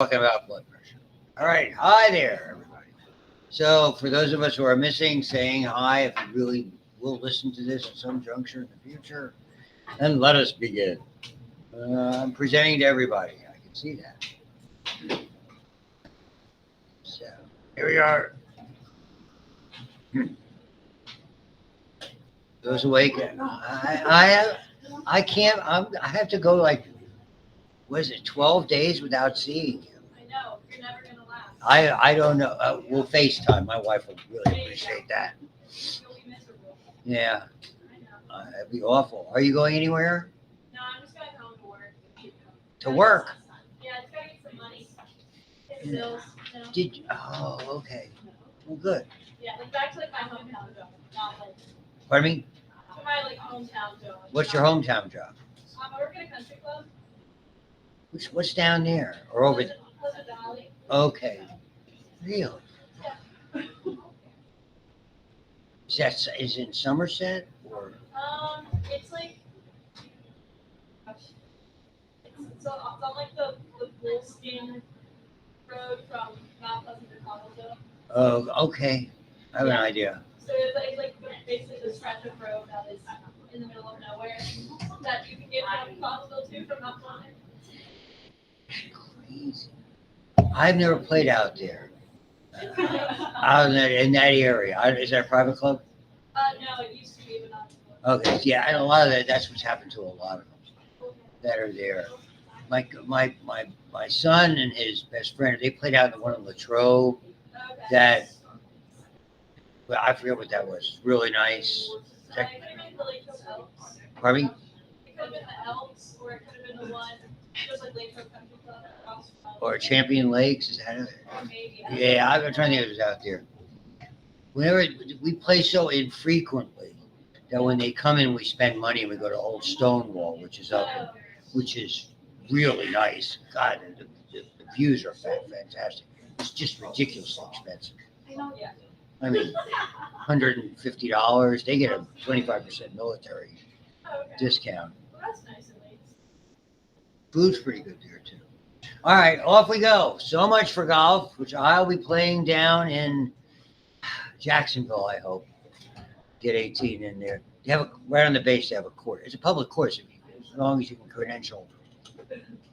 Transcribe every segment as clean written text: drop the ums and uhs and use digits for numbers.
Talking about blood pressure. All right. Hi there, everybody. So, for those of us who are missing, saying hi, if you really will listen to this at some juncture in the future, then let us begin. I'm presenting to everybody. I can see that. So, here we are. Those awake. I can't. I have to go like, what is it, 12 days without seeing you. I know. You're never gonna last. I don't know. We'll FaceTime. My wife will really appreciate that. You'll be miserable. Yeah, I know. it'd be awful. Are you going anywhere? No, I'm just going home to work. To work? Yeah, I just gotta get some money. Pay the bills. You know? Did you? Oh, okay. Well, good. Yeah, like back to like my hometown job, not like Pardon me? to my like hometown job. What's your hometown job? I work at a country club. What's down there or over? Pleasant Valley. Okay. Really? Is it in Somerset or? It's like it's on like the Bullskin Road from Mount Pleasant to Collegeville. Oh, okay. I have an idea. So it's like basically the stretch of road that is in the middle of nowhere that you can get from Collegeville to from Mount Pleasant. Crazy. I've never played out there. Out in that area. Is that a private club? No, it used to be, but not anymore. Okay. Yeah, and a lot of that. That's what's happened to a lot of them that are there. My son and his best friend, they played out in one in Latrobe. Okay. That, well, I forget what that was. Really nice. It could have been the Lake Coast Elks. Pardon me? It could have been the Elks, or it could have been the one just like Lake Coast Country Club across from. Or Champion Lakes? Is that it? Maybe. Yeah, I've been trying to think if it was out there. Whenever we play so infrequently that when they come in, we spend money and we go to Old Stonewall, which is up, which is really nice. God, the views are fantastic. It's just ridiculously expensive. Yeah. I mean, $150. They get a 25% military Okay. discount. Well, that's nice at least. Food's pretty good there too. All right, off we go. So much for golf, which I'll be playing down in Jacksonville, I hope. Get 18 in there. They have right on the base. They have a court. It's a public course, as long as you can credential.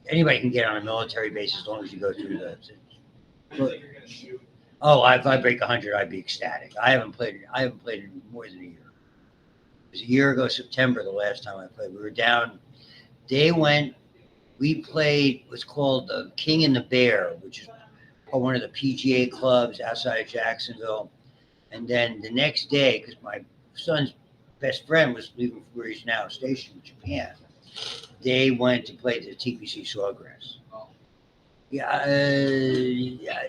Anybody can get on a military base as long as you go through the. Oh, if I break 100, I'd be ecstatic. I haven't played in more than a year. It was a year ago, September, the last time I played. We were down. We played what's called the King and the Bear, which is one of the PGA clubs outside of Jacksonville. And then the next day, because my son's best friend was leaving for where he's now stationed in Japan, they went to play the TPC Sawgrass. Yeah,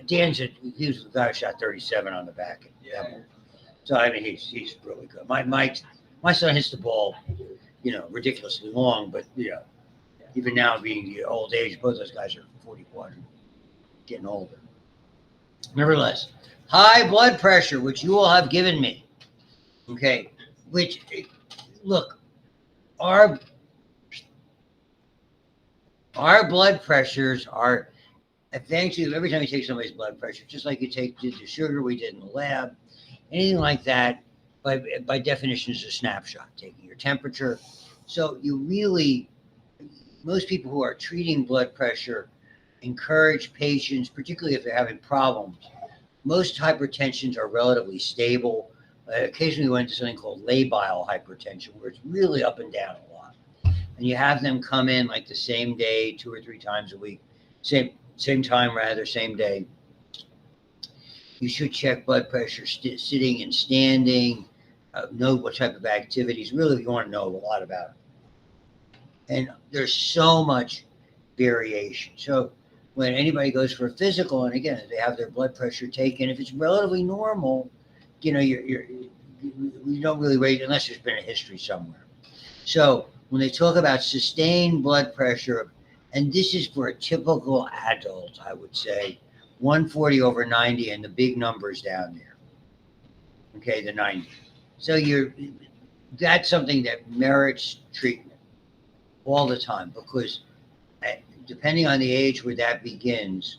Dan said he was the guy who shot 37 on the back. So I mean, he's really good. My son hits the ball, ridiculously long, but even now being the old age, both those guys are 41, getting older. Nevertheless, high blood pressure, which you all have given me. Okay, which look, our blood pressures are eventually every time you take somebody's blood pressure, just like you did the sugar we did in the lab, anything like that, by definition is a snapshot, taking your temperature. So most people who are treating blood pressure encourage patients, particularly if they're having problems. Most hypertensions are relatively stable. Occasionally we went to something called labile hypertension, where it's really up and down a lot. And you have them come in like the same day, 2 or 3 times a week, same time rather, same day. You should check blood pressure sitting and standing, know what type of activities. Really, you want to know a lot about it. And there's so much variation. So when anybody goes for a physical, and again, they have their blood pressure taken, if it's relatively normal, you don't really rate unless there's been a history somewhere. So when they talk about sustained blood pressure, and this is for a typical adult, I would say 140/90, and the big numbers down there. Okay, the 90. So that's something that merits treatment all the time, because depending on the age where that begins,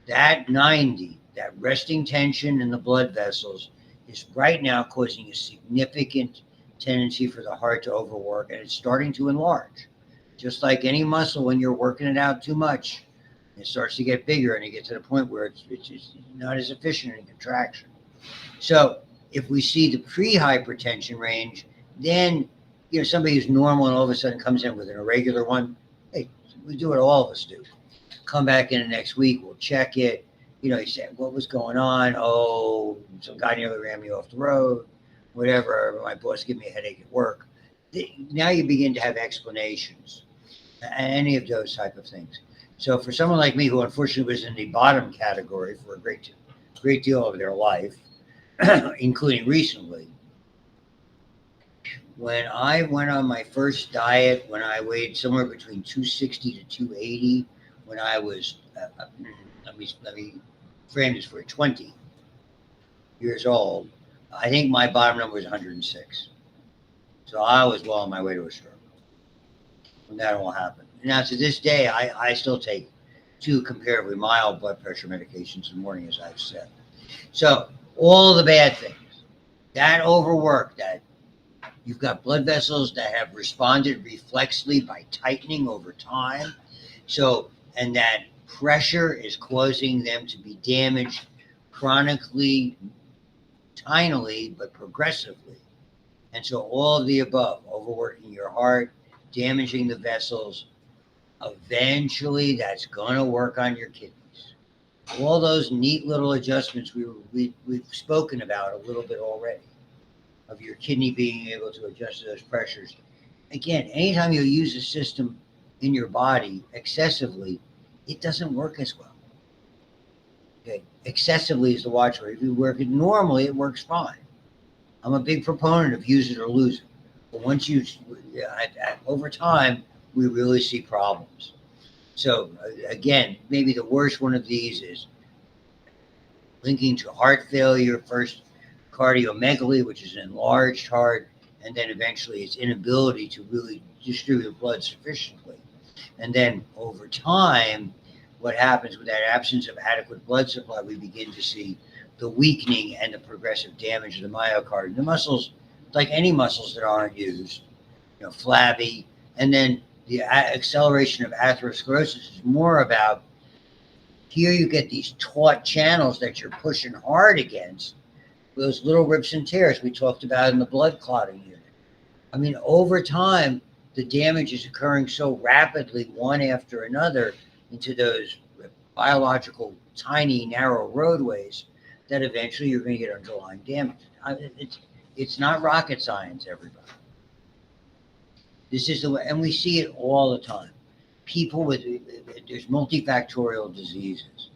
That 90, that resting tension in the blood vessels, is right now causing a significant tendency for the heart to overwork, and it's starting to enlarge. Just like any muscle, when you're working it out too much, it starts to get bigger, and it gets to the point where it's just not as efficient in contraction. So if we see the pre-hypertension range, then somebody who's normal and all of a sudden comes in with an irregular one, hey, we do what all of us do. Come back in the next week, we'll check it. You say, what was going on? Oh, some guy nearly ran me off the road, whatever. My boss gave me a headache at work. Now you begin to have explanations, any of those type of things. So for someone like me, who unfortunately was in the bottom category for a great deal of their life, including recently, when I went on my first diet, when I weighed somewhere between 260 to 280, when I was, let me frame this for you, 20 years old, I think my bottom number was 106. So I was well on my way to a stroke when that all happened. Now, to this day, I still take 2 comparatively mild blood pressure medications in the morning, as I've said. So all the bad things, that overwork, that you've got blood vessels that have responded reflexively by tightening over time. So, and that pressure is causing them to be damaged chronically, tinily, but progressively. And so all of the above, overworking your heart, damaging the vessels, eventually that's going to work on your kidneys. All those neat little adjustments we've spoken about a little bit already, of your kidney being able to adjust to those pressures. Again, anytime you use a system in your body excessively, it doesn't work as well. Okay, excessively is the watchword. If you work it normally, it works fine. I'm a big proponent of use it or lose it. But once over time, we really see problems. So again, maybe the worst one of these is linking to heart failure, first cardiomegaly, which is an enlarged heart, and then eventually its inability to really distribute blood sufficiently. And then over time, what happens with that absence of adequate blood supply, we begin to see the weakening and the progressive damage of the myocardium. The muscles, like any muscles that aren't used, flabby, and then the acceleration of atherosclerosis is more about, here you get these taut channels that you're pushing hard against, those little rips and tears we talked about in the blood clotting unit. I mean, over time, the damage is occurring so rapidly, one after another, into those biological, tiny, narrow roadways, that eventually you're going to get underlying damage. It's not rocket science, everybody. This is the way, and we see it all the time. People there's multifactorial diseases,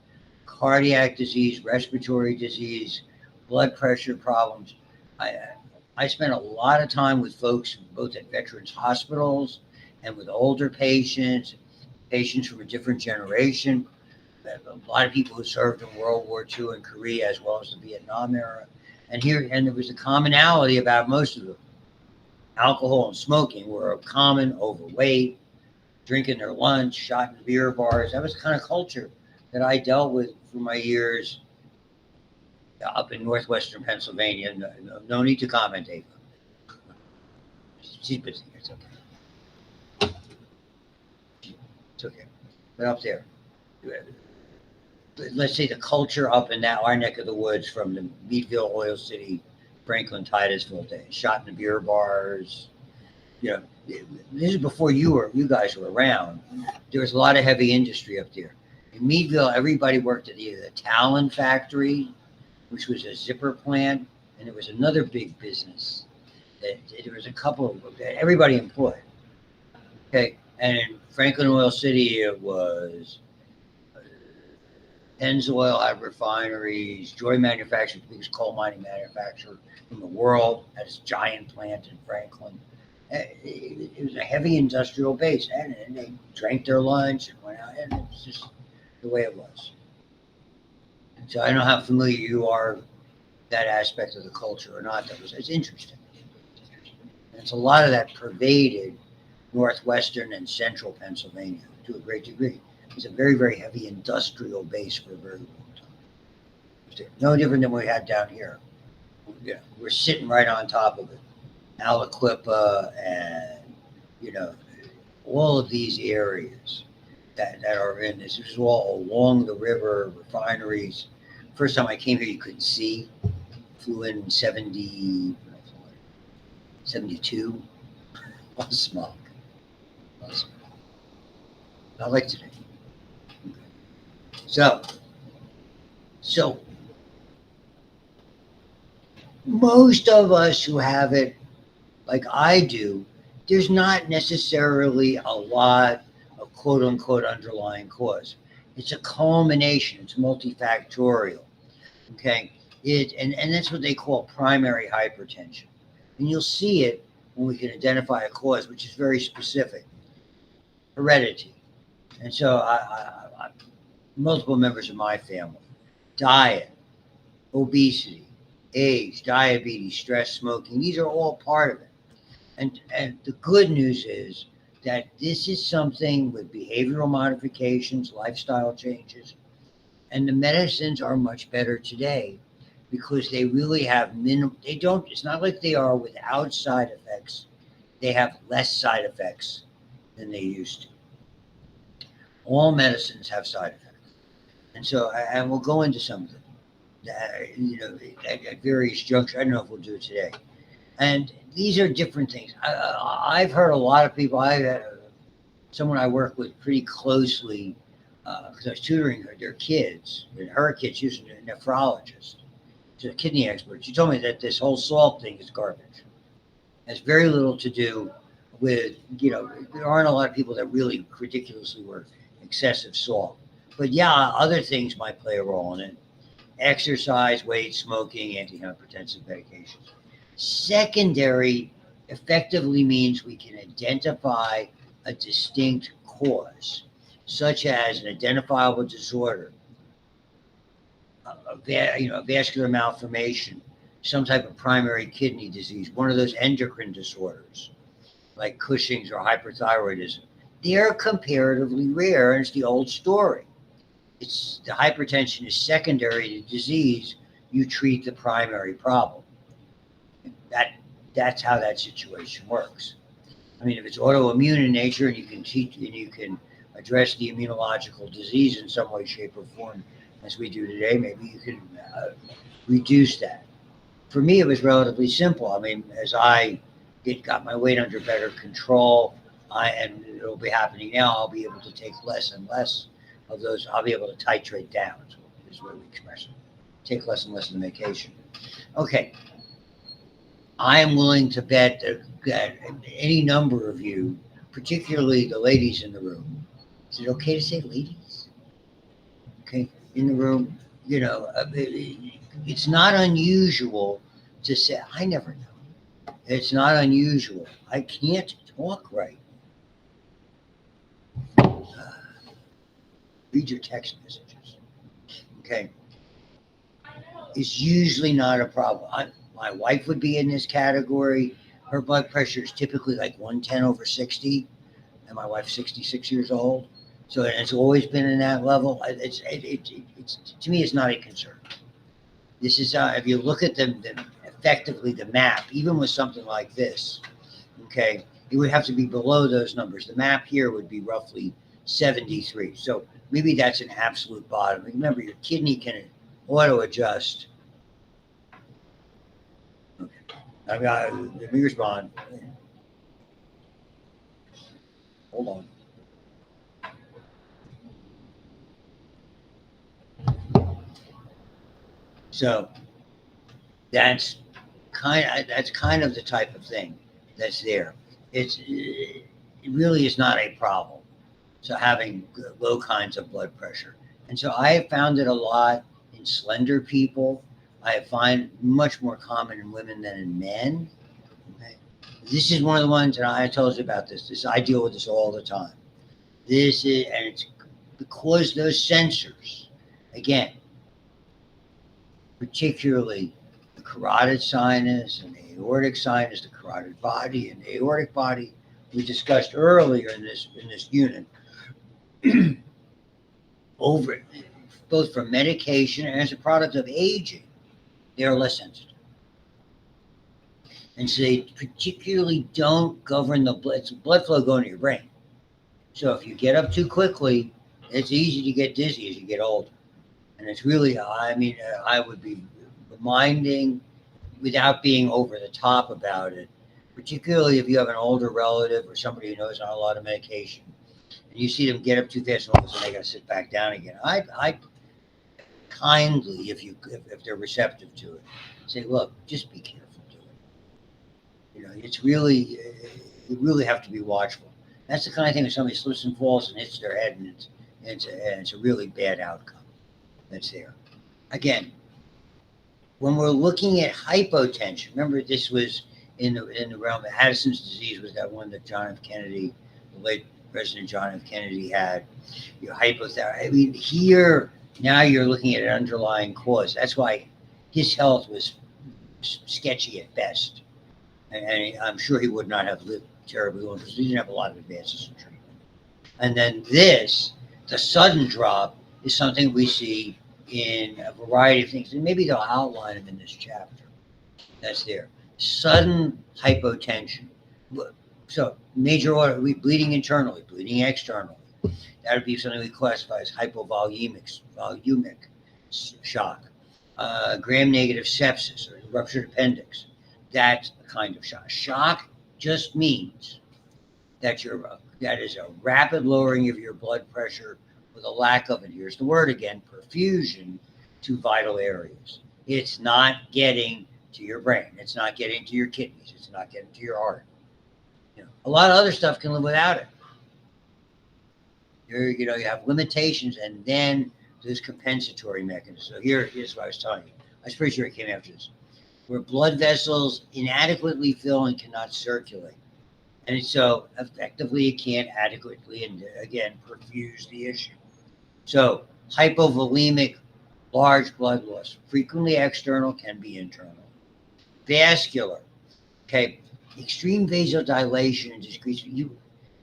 cardiac disease, respiratory disease, blood pressure problems. I spent a lot of time with folks both at veterans hospitals and with older patients from a different generation. A lot of people who served in World War II and Korea, as well as the Vietnam era. And there was a commonality about most of them. Alcohol and smoking were common, overweight, drinking their lunch, shot in beer bars. That was the kind of culture that I dealt with for my years up in northwestern Pennsylvania. No need to comment, Ava. She's busy. It's okay. It's okay. But up there, let's say the culture up in our neck of the woods, from the Meadville, Oil City, Franklin, Titusville days, shot in the beer bars. This is before you guys were around. There was a lot of heavy industry up there. In Meadville, everybody worked at either the Talon factory, which was a zipper plant, and there was another big business that there was a couple of that everybody employed. Okay, and in Franklin, Oil City, it was Pennzoil had refineries. Joy Manufacturing, the biggest coal mining manufacturer in the world, had its giant plant in Franklin. It was a heavy industrial base, and they drank their lunch and went out, and it's just the way it was. So I don't know how familiar you are with that aspect of the culture or not. It's interesting. And it's a lot of that pervaded northwestern and central Pennsylvania to a great degree. was a very, very heavy industrial base for a very long time. No different than what we had down here. Yeah, we're sitting right on top of it. Aliquippa and, you know, all of these areas that are in this. This is all along the river, refineries. First time I came here, you couldn't see. Flew in 72. All smoke. Not like today. So most of us who have it, like I do, there's not necessarily a lot of quote unquote underlying cause. It's a culmination, it's multifactorial. Okay. And that's what they call primary hypertension. And you'll see it when we can identify a cause, which is very specific. Heredity. And so multiple members of my family, diet, obesity, age, diabetes, stress, smoking, these are all part of it. And the good news is that this is something with behavioral modifications, lifestyle changes, and the medicines are much better today because they really have it's not like they are without side effects. They have less side effects than they used to. All medicines have side effects. And so, and we'll go into some of them, at various junctures. I don't know if we'll do it today. And these are different things. I've heard a lot of people. I had someone I work with pretty closely because I was tutoring their kids, and her kids. She was a nephrologist, she's a kidney expert. She told me that this whole salt thing is garbage. It has very little to do with, there aren't a lot of people that really ridiculously work excessive salt. But yeah, other things might play a role in it. Exercise, weight, smoking, antihypertensive medications. Secondary effectively means we can identify a distinct cause, such as an identifiable disorder, vascular malformation, some type of primary kidney disease, one of those endocrine disorders like Cushing's or hyperthyroidism. They're comparatively rare, and it's the old story. It's the hypertension is secondary to disease. You treat the primary problem. That's how that situation works. I mean, if it's autoimmune in nature and you can address the immunological disease in some way, shape, or form, as we do today, maybe you can reduce that. For me, it was relatively simple. I mean, as I got my weight under better control, and it'll be happening now, I'll be able to take less and less of those. I'll be able to titrate down, is the way we express it. Take less and less of the medication. Okay. I am willing to bet that any number of you, particularly the ladies in the room, is it okay to say ladies? Okay, in the room, it's not unusual to say, I never know. It's not unusual. I can't talk right. Read your text messages. Okay. It's usually not a problem. My wife would be in this category. Her blood pressure is typically like 110/60, and my wife's 66 years old. So it's always been in that level. It's to me, it's not a concern. This is if you look at effectively the map, even with something like this, okay, it would have to be below those numbers. The map here would be roughly 73. So maybe that's an absolute bottom. Remember, your kidney can auto adjust. Okay. Let me respond. Hold on. So that's kind of the type of thing that's there. It really is not a problem. So having low kinds of blood pressure. And so I have found it a lot in slender people. I find much more common in women than in men. Okay. This is one of the ones that I told you about this. I deal with this all the time. And it's because those sensors, again, particularly the carotid sinus and the aortic sinus, the carotid body and the aortic body, we discussed earlier in this unit. over, both from medication and as a product of aging, they are less sensitive. And so they particularly don't govern the blood flow going to your brain. So if you get up too quickly, it's easy to get dizzy as you get older. And it's really, I mean, I would be reminding, without being over the top about it, particularly if you have an older relative or somebody who knows on a lot of medication, and you see them get up too fast and all of a sudden they got to sit back down again. I kindly, if they're receptive to it, say, look, just be careful. You know, it's really, you really have to be watchful. That's the kind of thing if somebody slips and falls and hits their head, and it's a really bad outcome that's there. Again, when we're looking at hypotension, remember this was in the realm of Addison's disease, was that one that John F. Kennedy, the late President John F. Kennedy had. Your hypothyroid. I mean, here now you're looking at an underlying cause. That's why his health was sketchy at best. And I'm sure he would not have lived terribly long because he didn't have a lot of advances in treatment. And then this, the sudden drop, is something we see in a variety of things, and maybe they'll outline them in this chapter. That's there. Sudden hypotension. So major order, bleeding internally, bleeding externally. That would be something we classify as volumic shock. Gram-negative sepsis or ruptured appendix. That's a kind of shock. Shock just means that that is a rapid lowering of your blood pressure with a lack of, and here's the word again, perfusion to vital areas. It's not getting to your brain. It's not getting to your kidneys. It's not getting to your heart. You know, a lot of other stuff can live without it. You have limitations, and then there's compensatory mechanisms. So here's what I was telling you. I was pretty sure it came after this. Where blood vessels inadequately fill and cannot circulate. And so effectively it can't adequately, and again, perfuse the issue. So hypovolemic, large blood loss, frequently external, can be internal. Vascular, okay, extreme vasodilation and decrease.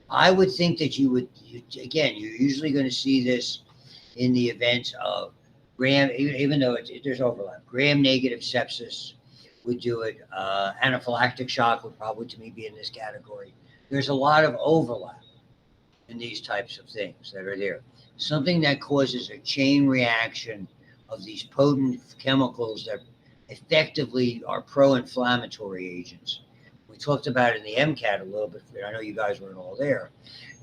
I would think that you're usually going to see this in the events of even though there's overlap, gram-negative sepsis would do it. Anaphylactic shock would probably, to me, be in this category. There's a lot of overlap in these types of things that are there. Something that causes a chain reaction of these potent chemicals that effectively are pro-inflammatory agents. We talked about it in the MCAT a little bit. I know you guys weren't all there.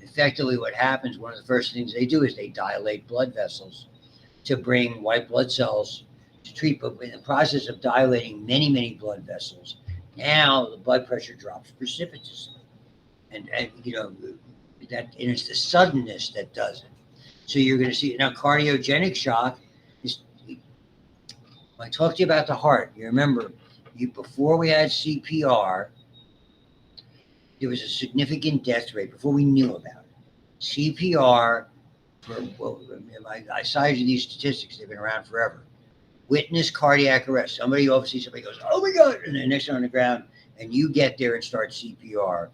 Effectively, what happens, one of the first things they do is they dilate blood vessels to bring white blood cells to treat. But in the process of dilating many, many blood vessels, now the blood pressure drops precipitously. And it's the suddenness that does it. So you're going to see now cardiogenic shock is. When I talked to you about the heart, you remember before we had CPR, there was a significant death rate before we knew about it. CPR, I cited these statistics, they've been around forever. Witness cardiac arrest. Somebody goes, oh my God, and the next one on the ground, and you get there and start CPR,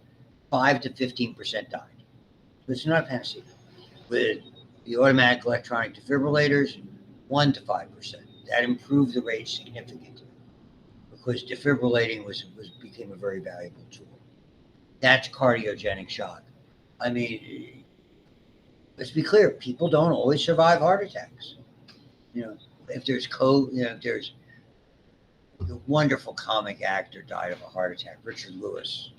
5 to 15% died. But it's not a panacea. With the automatic electronic defibrillators, 1 to 5%. That improved the rate significantly because defibrillating became a very valuable tool. That's cardiogenic shock. I mean, let's be clear, people don't always survive heart attacks. If there's there's the wonderful comic actor died of a heart attack, Richard Lewis.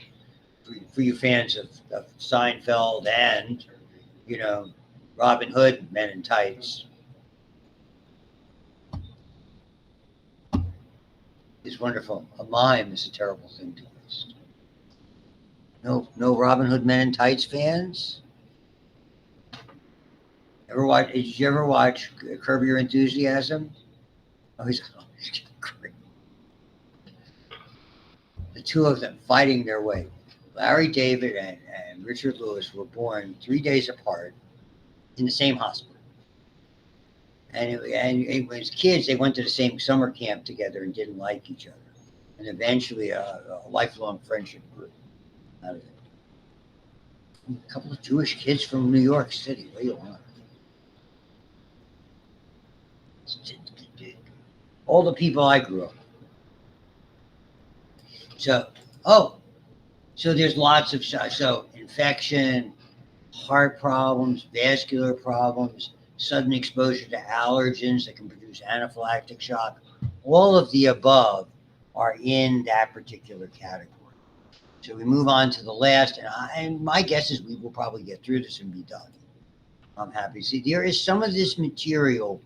For you fans of Seinfeld and, Robin Hood, Men in Tights. Is wonderful. A mime is a terrible thing to waste. No Robin Hood Men in Tights fans? Did you ever watch Curb Your Enthusiasm? Oh, he's great. The two of them fighting their way. Larry David and Richard Lewis were born 3 days apart in the same hospital. And as kids, they went to the same summer camp together and didn't like each other. And eventually a lifelong friendship grew out of it. A couple of Jewish kids from New York City. What do you want? All the people I grew up with. So, oh, so there's lots of, so infection, heart problems, vascular problems, sudden exposure to allergens that can produce anaphylactic shock. All of the above are in that particular category. So we move on to the last, and my guess is we will probably get through this and be done. I'm happy to see there is some of this material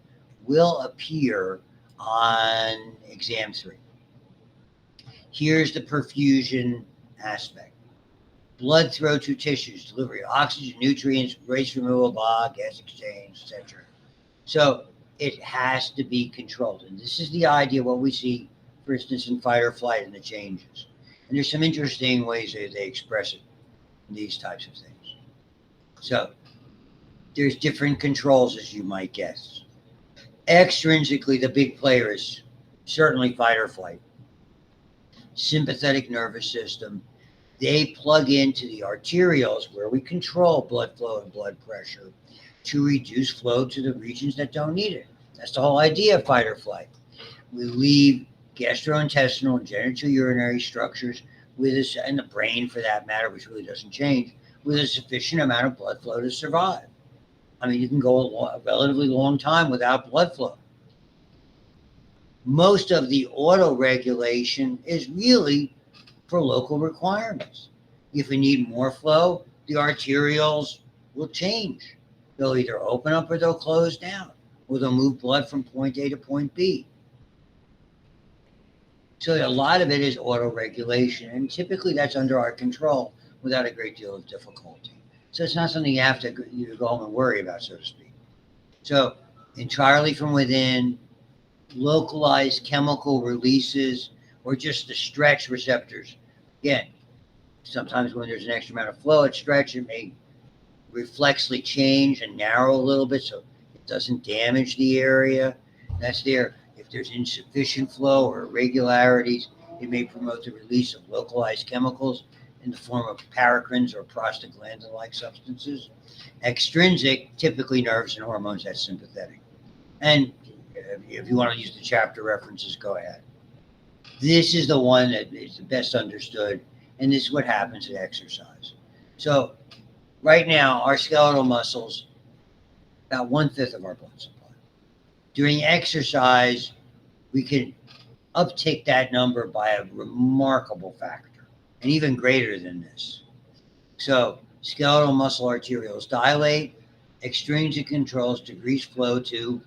will appear on exam 3. Here's the perfusion aspect. Blood flow to tissues, delivery of oxygen, nutrients, waste removal, gas exchange, etc. So it has to be controlled. And this is the idea, what we see, for instance, in fight or flight and the changes. And there's some interesting ways that they express it in these types of things. So there's different controls, as you might guess. Extrinsically, the big player is certainly fight or flight. Sympathetic nervous system. They plug into the arterioles where we control blood flow and blood pressure to reduce flow to the regions that don't need it. That's the whole idea of fight or flight. We leave gastrointestinal and genitourinary structures with us, and the brain for that matter, which really doesn't change, with a sufficient amount of blood flow to survive. I mean, you can go a relatively long time without blood flow. Most of the auto regulation is really for local requirements. If we need more flow, the arterioles will change. They'll either open up or they'll close down, or they'll move blood from point A to point B. So a lot of it is auto-regulation, and typically that's under our control without a great deal of difficulty. So it's not something you have to go home and worry about, so to speak. So entirely from within, localized chemical releases, or just the stretch receptors. Again, sometimes when there's an extra amount of flow at stretch, it may reflexly change and narrow a little bit so it doesn't damage the area. That's there. If there's insufficient flow or irregularities, it may promote the release of localized chemicals in the form of paracrines or prostaglandin-like substances. Extrinsic, typically nerves and hormones, that's sympathetic. And if you want to use the chapter references, go ahead. This is the one that is the best understood, and this is what happens at exercise. So right now, our skeletal muscles, about 1/5 of our blood supply. During exercise, we can uptick that number by a remarkable factor, and even greater than this. So skeletal muscle arterioles dilate, extrinsic controls decrease flow to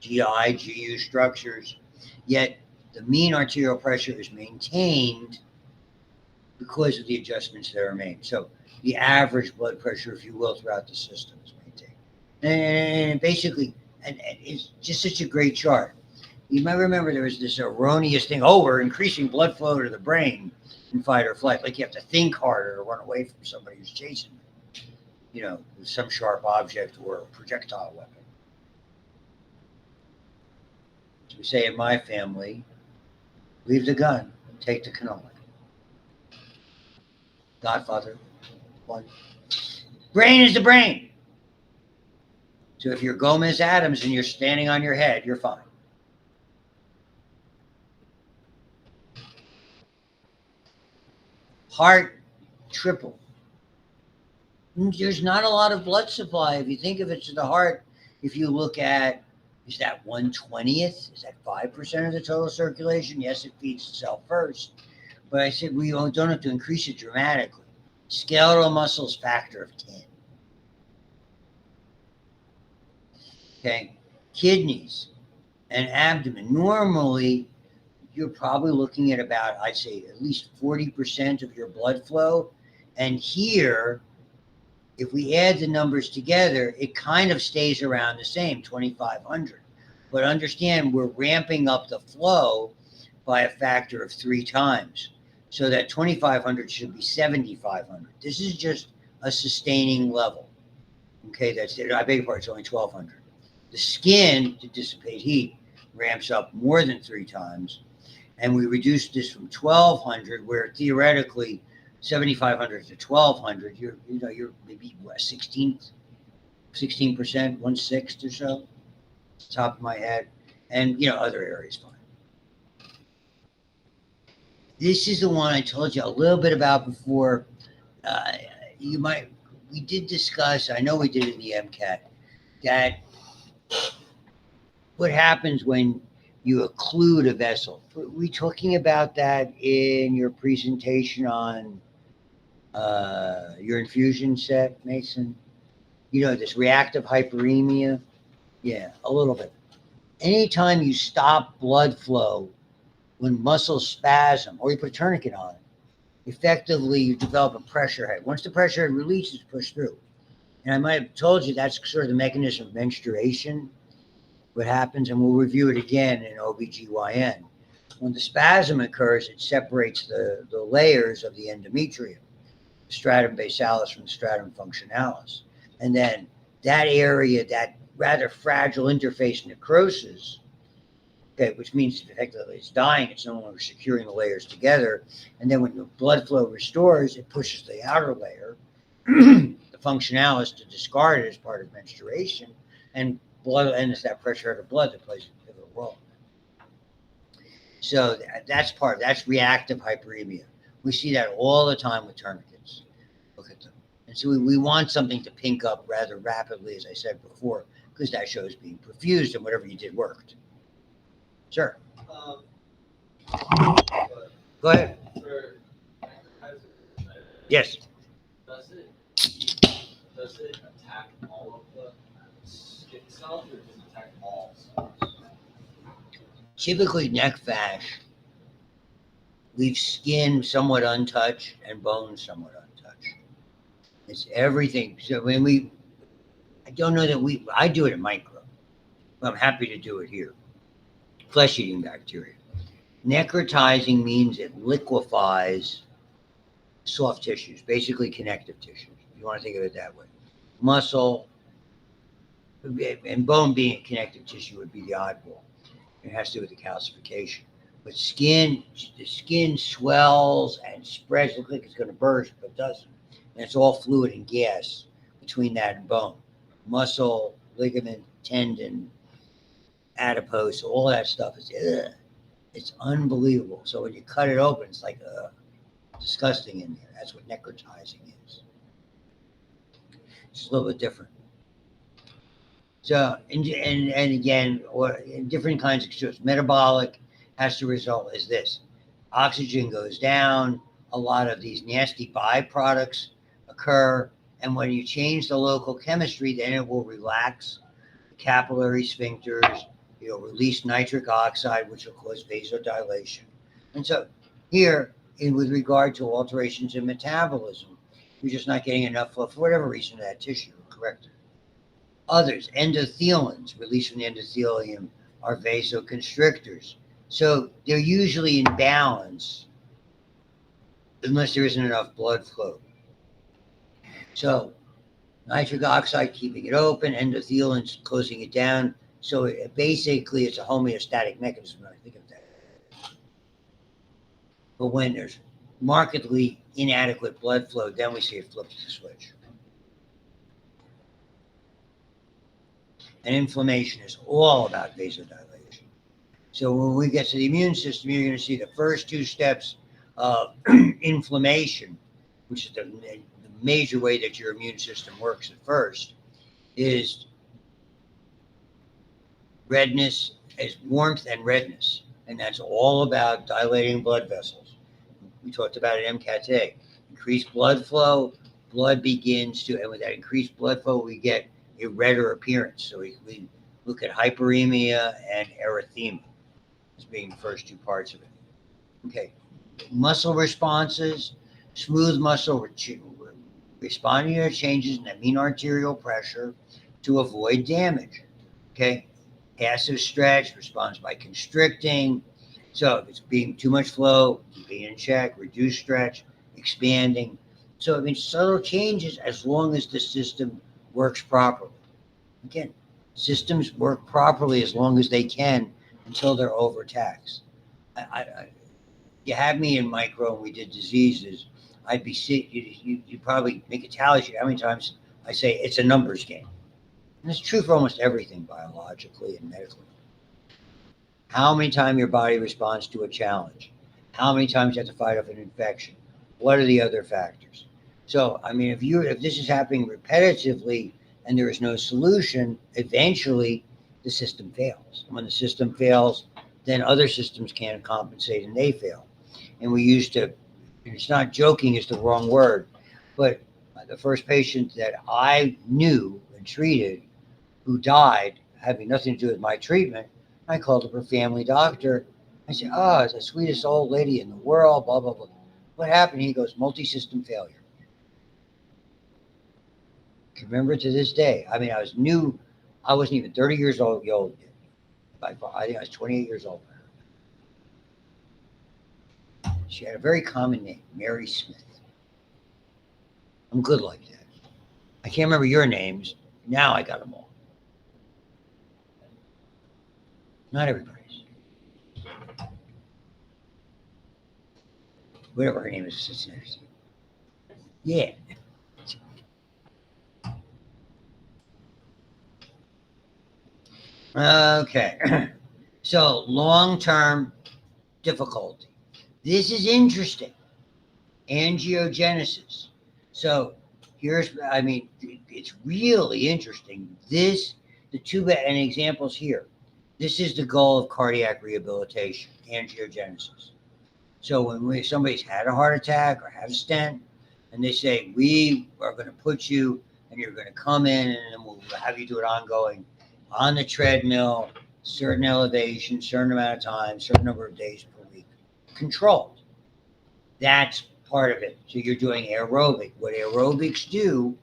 GI, GU structures, yet the mean arterial pressure is maintained because of the adjustments that are made. So the average blood pressure, if you will, throughout the system is maintained. And basically, and it's just such a great chart. You might remember there was this erroneous thing, we're increasing blood flow to the brain in fight or flight. Like you have to think harder to run away from somebody who's chasing you, with some sharp object or a projectile weapon. As we say in my family, leave the gun, take the cannoli. Godfather, one. Brain is the brain. So if you're Gomez Adams and you're standing on your head, you're fine. Heart, triple. There's not a lot of blood supply. If you think of it to the heart, if you look at, is that 1/20th? Is that 5% of the total circulation? Yes, it feeds itself first. But I said we don't have to increase it dramatically. Skeletal muscles factor of 10. Okay, kidneys and abdomen. Normally, you're probably looking at about, I'd say, at least 40% of your blood flow. And here, if we add the numbers together, it kind of stays around the same, 2,500. But understand, we're ramping up the flow by a factor of 3 times. So that 2,500 should be 7,500. This is just a sustaining level. Okay, that's it. I beg your pardon, it's only 1,200. The skin, to dissipate heat, ramps up more than 3 times. And we reduced this from 1,200, where theoretically 7,500 to 1,200, you're maybe what, 16%, 1/6 or so, top of my head. and other areas fine. This is the one I told you a little bit about before. Uh, we did discuss, I know we did it in the MCAT, that what happens when you occlude a vessel. Were we talking about that in your presentation on your infusion set, Mason? This reactive hyperemia? Yeah, a little bit. Anytime you stop blood flow when muscles spasm or you put a tourniquet on it, effectively you develop a pressure head. Once the pressure head releases, push through. And I might have told you that's sort of the mechanism of menstruation, what happens, and we'll review it again in OBGYN. When the spasm occurs, it separates the layers of the endometrium, the stratum basalis from the stratum functionalis. And then that area, that rather fragile interface necrosis, okay, which means effectively it's dying, it's no longer securing the layers together. And then when the blood flow restores, it pushes the outer layer, the functionalis, to discard it as part of menstruation. And blood, and it's that pressure out of blood that plays a pivotal role. So that's reactive hyperemia. We see that all the time with tourniquets. Look at them. And so we want something to pink up rather rapidly, as I said before, because that shows being perfused and whatever you did worked. Sure. Go ahead. Yes. Does it attack all of the skin cells, or does it attack all cells? Typically, neck fash leaves skin somewhat untouched and bones somewhat untouched. It's everything. So when I don't know that I do it in micro, but I'm happy to do it here. Flesh-eating bacteria. Necrotizing means it liquefies soft tissues, basically connective tissues, if you want to think of it that way. Muscle and bone being a connective tissue would be the oddball. It has to do with the calcification. But the skin swells and spreads. It looks like it's going to burst, but it doesn't. And it's all fluid and gas between that and bone. Muscle, ligament, tendon, adipose, all that stuff is, it's unbelievable. So when you cut it open, it's like disgusting in there. That's what necrotizing is. It's a little bit different. So, and again, or in different kinds of stress, metabolic has to result is this. Oxygen goes down, a lot of these nasty byproducts occur, and when you change the local chemistry, then it will relax the capillary sphincters, release nitric oxide, which will cause vasodilation. And so here, with regard to alterations in metabolism, you're just not getting enough flow for whatever reason to that tissue, correct? Others, endothelins released from the endothelium, are vasoconstrictors. So they're usually in balance unless there isn't enough blood flow. So nitric oxide keeping it open, endothelins closing it down. So basically it's a homeostatic mechanism when I think of that. But when there's markedly inadequate blood flow, then we see it flips the switch. And inflammation is all about vasodilation. So when we get to the immune system, you're going to see the first two steps of inflammation, which is the major way that your immune system works at first, is redness, is warmth and redness. And that's all about dilating blood vessels. We talked about it in MCAT today. Increased blood flow, blood begins to, and with that increased blood flow, we get a redder appearance. So we look at hyperemia and erythema as being the first two parts of it. Okay. Muscle responses, smooth muscle responding to changes in the mean arterial pressure to avoid damage. Okay. Passive stretch responds by constricting. So if it's being too much flow, keeping it in check, reduce stretch, expanding. So subtle changes as long as the system works properly. Again, systems work properly as long as they can until they're overtaxed. You had me in micro and we did diseases. I'd be sick. You probably make a tally sheet how many times I say it's a numbers game. And it's true for almost everything biologically and medically. how many times your body responds to a challenge, how many times you have to fight off an infection, what are the other factors. So, I mean, if this is happening repetitively and there is no solution, eventually the system fails. When the system fails, then other systems can't compensate and they fail. And we used to, and it's not joking, is the wrong word, but the first patient that I knew and treated who died, having nothing to do with my treatment, I called up her family doctor. I said, "Oh, it's the sweetest old lady in the world, blah, blah, blah. What happened?" He goes, "Multi-system failure." I can remember to this day. I mean, I wasn't even 30 years old. I think I was 28 years old. She had a very common name, Mary Smith. I'm good like that. I can't remember your names. Now I got them all. Not everybody's. Whatever her name is, sits next to you. Yeah. Okay. So long-term difficulty. This is interesting. Angiogenesis. So I mean, it's really interesting. The two and examples here. This is the goal of cardiac rehabilitation, angiogenesis. So when somebody's had a heart attack or had a stent, and they say, we are going to put you, and you're going to come in, and then we'll have you do it ongoing on the treadmill, certain elevation, certain amount of time, certain number of days per week, controlled. That's part of it. So you're doing aerobic. What aerobics do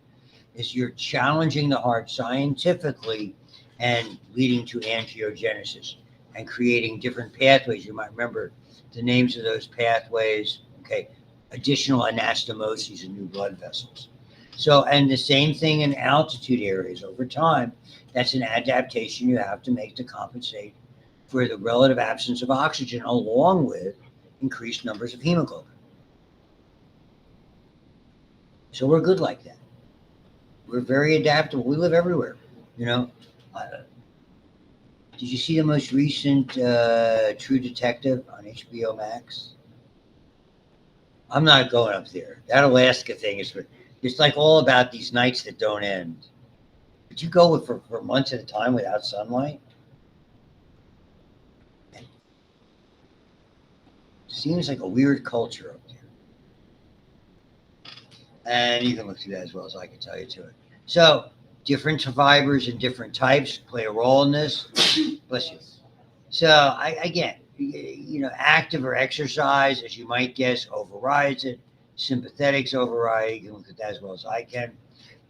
is you're challenging the heart scientifically and leading to angiogenesis and creating different pathways. You might remember the names of those pathways. Okay. Additional anastomoses and new blood vessels. So, and the same thing in altitude areas over time. That's an adaptation you have to make to compensate for the relative absence of oxygen along with increased numbers of hemoglobin. So we're good like that. We're very adaptable. We live everywhere, you know. Did you see the most recent True Detective on HBO Max? I'm not going up there. That Alaska thing it's like all about these nights that don't end. But you go for months at a time without sunlight? Seems like a weird culture up there. And you can look through that as well as I can tell you to it. So different survivors and different types play a role in this. Bless you. So again, active or exercise, as you might guess, overrides it. Sympathetics override. You can look at that as well as I can.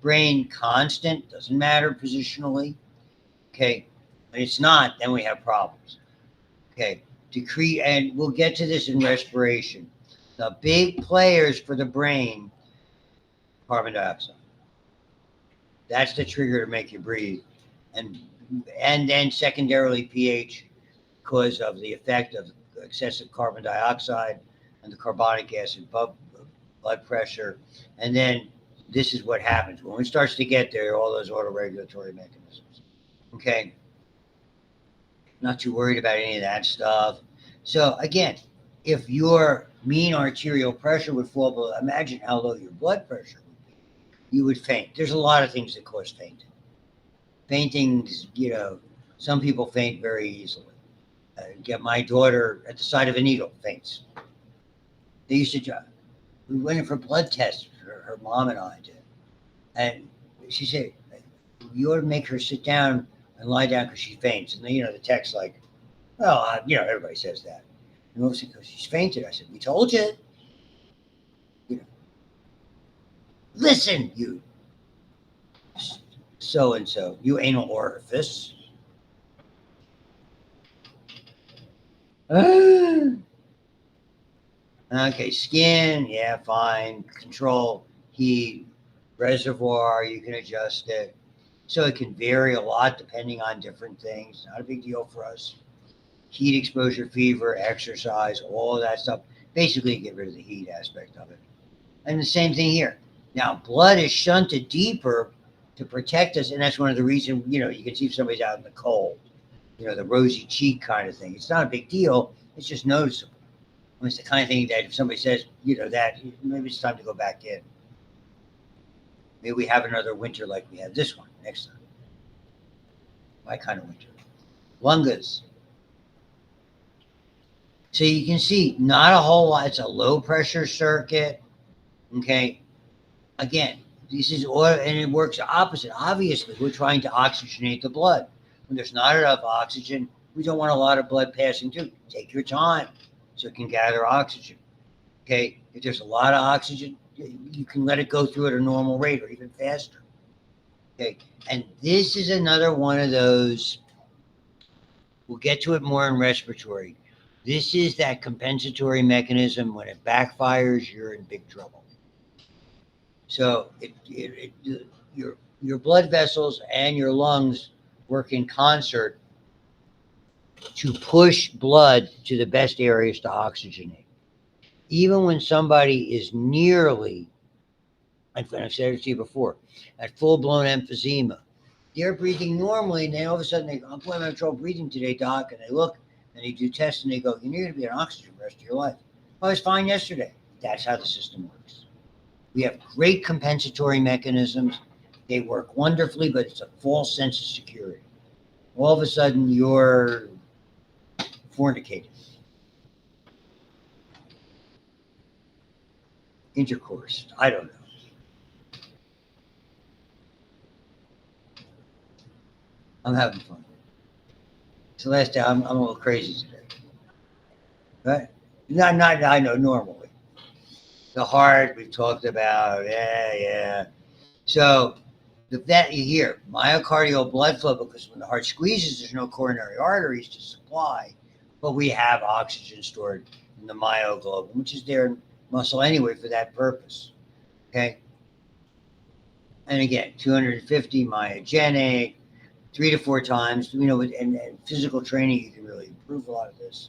Brain constant, doesn't matter positionally. Okay. When it's not, then we have problems. Okay. Decrease, and we'll get to this in respiration. The big players for the brain, carbon dioxide. That's the trigger to make you breathe. And then secondarily pH, because of the effect of excessive carbon dioxide and the carbonic acid blood pressure. And then this is what happens. When it starts to get there, all those autoregulatory mechanisms. Okay. Not too worried about any of that stuff. So again, if your mean arterial pressure would fall below, imagine how low your blood pressure would be. You would faint. There's a lot of things that cause fainting. Fainting, some people faint very easily. Get my daughter at the side of a needle, faints. They used to, we went in for blood tests, her mom and I did. And she said, you ought to make her sit down and lie down because she faints. And then, the text like, well, everybody says that. And Melissa goes, she's fainted. I said, we told you. Listen, you so-and-so, you anal orifice. Okay, skin, yeah, fine. Control heat, reservoir, you can adjust it. So it can vary a lot depending on different things. Not a big deal for us. Heat exposure, fever, exercise, all of that stuff. Basically, get rid of the heat aspect of it. And the same thing here. Now, blood is shunted deeper to protect us, and that's one of the reasons, you can see if somebody's out in the cold. the rosy cheek kind of thing. It's not a big deal. It's just noticeable. It's the kind of thing that if somebody says, that maybe it's time to go back in. Maybe we have another winter like we had this one next time. My kind of winter. Lungas. So you can see not a whole lot. It's a low pressure circuit. Okay. Again, this is oil, and it works opposite. Obviously, we're trying to oxygenate the blood. When there's not enough oxygen, we don't want a lot of blood passing through. Take your time so it can gather oxygen. Okay. If there's a lot of oxygen, you can let it go through at a normal rate or even faster. Okay. And this is another one of those, we'll get to it more in respiratory. This is that compensatory mechanism. When it backfires, you're in big trouble. So your blood vessels and your lungs work in concert to push blood to the best areas to oxygenate. Even when somebody is nearly, I've said it to you before, at full-blown emphysema, they're breathing normally, and then all of a sudden they go, I'm having trouble breathing today, doc, and they look, and they do tests, and they go, you're going to be on oxygen the rest of your life. I was fine yesterday. That's how the system works. We have great compensatory mechanisms. They work wonderfully, but it's a false sense of security. All of a sudden, you're fornicating. Intercourse. I don't know. I'm having fun. It's the last day. I'm a little crazy today. Right? Not I know normally. The heart we've talked about. Yeah. So that you hear myocardial blood flow, because when the heart squeezes, there's no coronary arteries to supply, but we have oxygen stored in the myoglobin, which is there in muscle anyway for that purpose. Okay. And again, 250 myogenic, 3 to 4 times. And physical training, you can really improve a lot of this.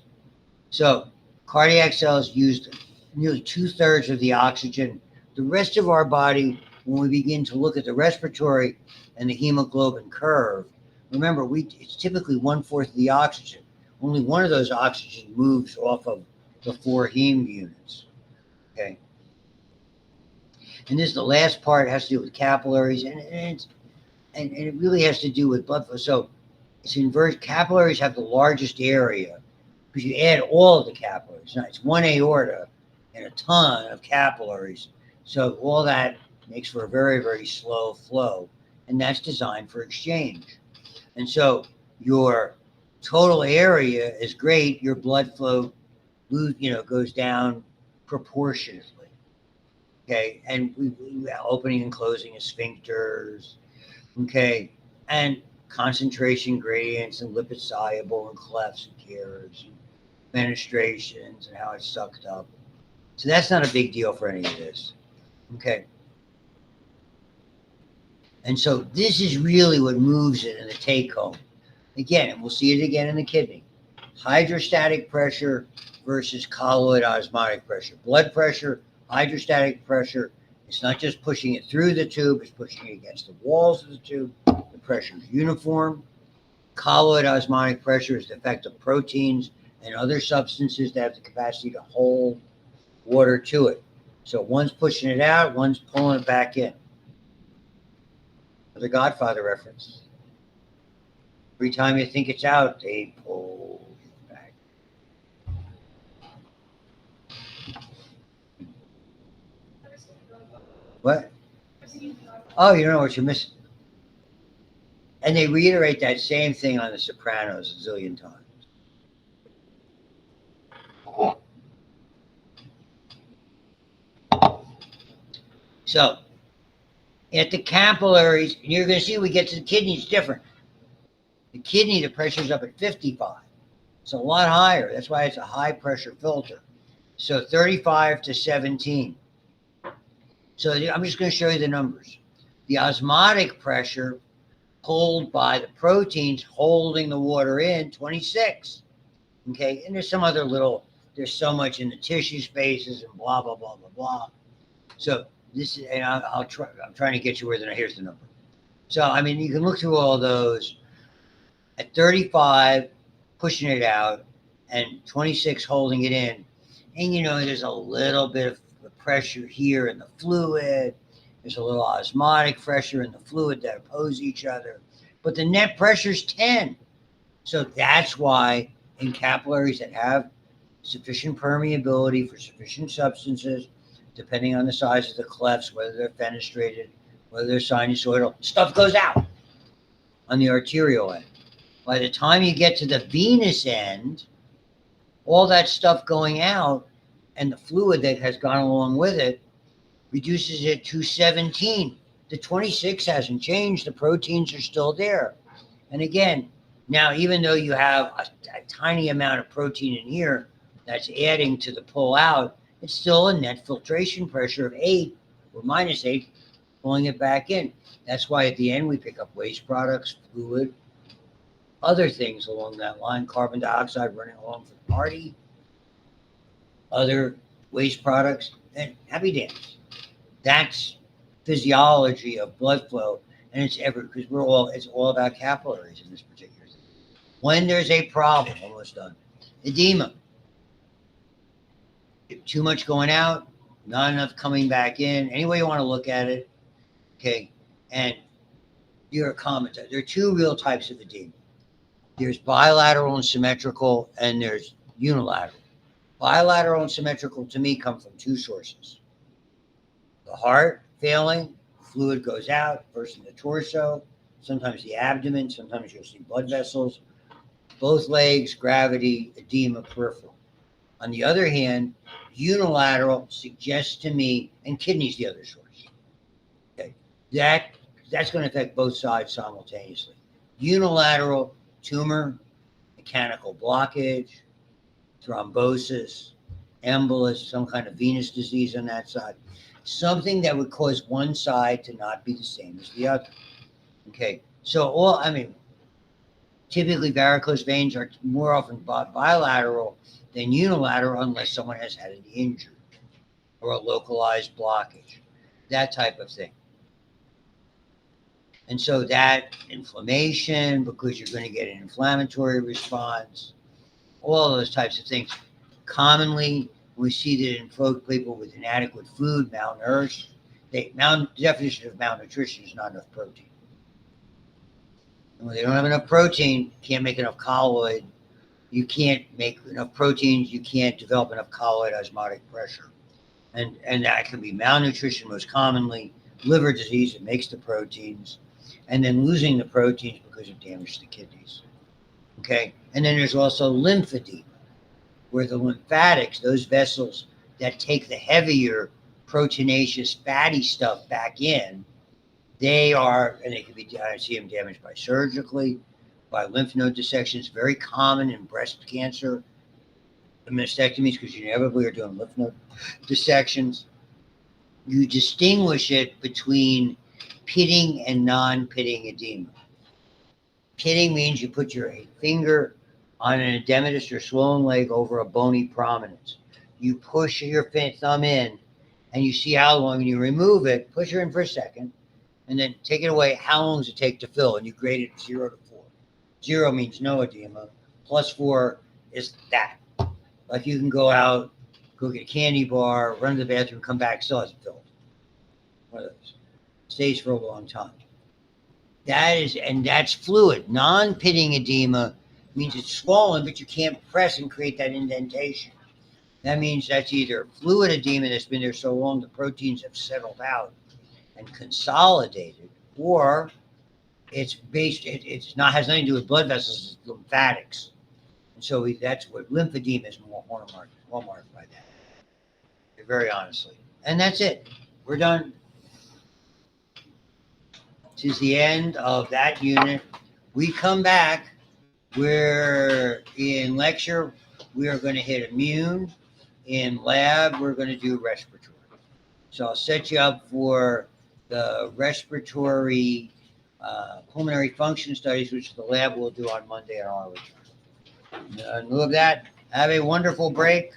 So cardiac cells used nearly 2/3 of the oxygen. The rest of our body, when we begin to look at the respiratory and the hemoglobin curve, remember, it's typically 1/4 of the oxygen. Only one of those oxygen moves off of the 4 heme units. Okay. And this, the last part, has to do with capillaries, and it really has to do with blood flow. So it's inverse. Capillaries have the largest area because you add all of the capillaries. Now, it's one aorta and a ton of capillaries. So all that makes for a very, very slow flow, and that's designed for exchange. And so your total area is great. Your blood flow, goes down proportionately. Okay, and we opening and closing of sphincters. Okay, and concentration gradients and lipid soluble and clefts and cares, and fenestrations and how it's sucked up. So that's not a big deal for any of this. Okay. And so this is really what moves it in the take home. Again, and we'll see it again in the kidney. Hydrostatic pressure versus colloid osmotic pressure. Blood pressure, hydrostatic pressure. It's not just pushing it through the tube, it's pushing it against the walls of the tube. The pressure is uniform. Colloid osmotic pressure is the effect of proteins and other substances that have the capacity to hold water to it. So one's pushing it out, one's pulling it back in. The Godfather reference. Every time you think it's out, they pull it back. What? Oh, you don't know what you're missing. And they reiterate that same thing on The Sopranos a zillion times. So, at the capillaries, you're going to see when we get to the kidney, it's different. The kidney, the pressure's up at 55. It's a lot higher. That's why it's a high pressure filter. So 35 to 17. So I'm just going to show you the numbers. The osmotic pressure pulled by the proteins holding the water in, 26. Okay, and there's some other there's so much in the tissue spaces and blah, blah, blah, blah, blah. So this is, and I'm trying to get you here's the number. So, I mean, you can look through all those. At 35, pushing it out, and 26 holding it in. And there's a little bit of pressure here in the fluid. There's a little osmotic pressure in the fluid that oppose each other. But the net pressure is 10. So that's why in capillaries that have sufficient permeability for sufficient substances, depending on the size of the clefts, whether they're fenestrated, whether they're sinusoidal, stuff goes out on the arterial end. By the time you get to the venous end, all that stuff going out and the fluid that has gone along with it reduces it to 17. The 26 hasn't changed. The proteins are still there. And again, now, even though you have a tiny amount of protein in here that's adding to the pull out, it's still a net filtration pressure of 8 or -8, pulling it back in. That's why at the end we pick up waste products, fluid, other things along that line, carbon dioxide running along for the party, other waste products, and happy dance. That's physiology of blood flow, and it's because it's all about capillaries in this particular thing. When there's a problem, almost done, edema, too much going out, not enough coming back in, any way you want to look at it, okay, and you're a commentator. There are two real types of edema. There's bilateral and symmetrical, and there's unilateral. Bilateral and symmetrical to me come from two sources. The heart failing, fluid goes out, first in the torso, sometimes the abdomen, sometimes you'll see blood vessels, both legs, gravity, edema, peripheral. On the other hand, unilateral suggests to me, and kidney's the other source. Okay, that's going to affect both sides simultaneously. Unilateral, tumor, mechanical blockage, thrombosis, embolus, some kind of venous disease on that side. Something that would cause one side to not be the same as the other. Okay, so typically varicose veins are more often bilateral than unilateral unless someone has had an injury or a localized blockage, that type of thing. And so that inflammation, because you're going to get an inflammatory response, all those types of things. Commonly, we see that in people with inadequate food, malnourished. The definition of malnutrition is not enough protein. And when they don't have enough protein, can't make enough colloid. You can't make enough proteins. You can't develop enough colloid osmotic pressure. And that can be malnutrition most commonly, liver disease that makes the proteins, and then losing the proteins because of damage to the kidneys. Okay? And then there's also lymphedema, where the lymphatics, those vessels that take the heavier proteinaceous fatty stuff back in, they can be, I see them damaged by surgically, by lymph node dissections, very common in breast cancer, mastectomies, because you inevitably are doing lymph node dissections. You distinguish it between pitting and non-pitting edema. Pitting means you put your finger on an edematous or swollen leg over a bony prominence. You push your thumb in and you see how long, and you remove it, push her in for a second, and then take it away. How long does it take to fill? And you grade it 0 to 4. 0 means no edema. +4 is that. Like you can go out, go get a candy bar, run to the bathroom, come back, still hasn't filled. One of those. Stays for a long time. That's fluid. Non-pitting edema means it's swollen, but you can't press and create that indentation. That means that's either fluid edema that's been there so long the proteins have settled out and consolidated, or it's has nothing to do with blood vessels, it's lymphatics. And so that's what lymphedema is more hallmarked by that. Very honestly. And that's it. We're done. This is the end of that unit. We come back. We're in lecture. We are going to hit immune. In lab, we're going to do respiratory. So I'll set you up for the respiratory pulmonary function studies, which the lab will do on Monday on our return. In lieu of that, have a wonderful break.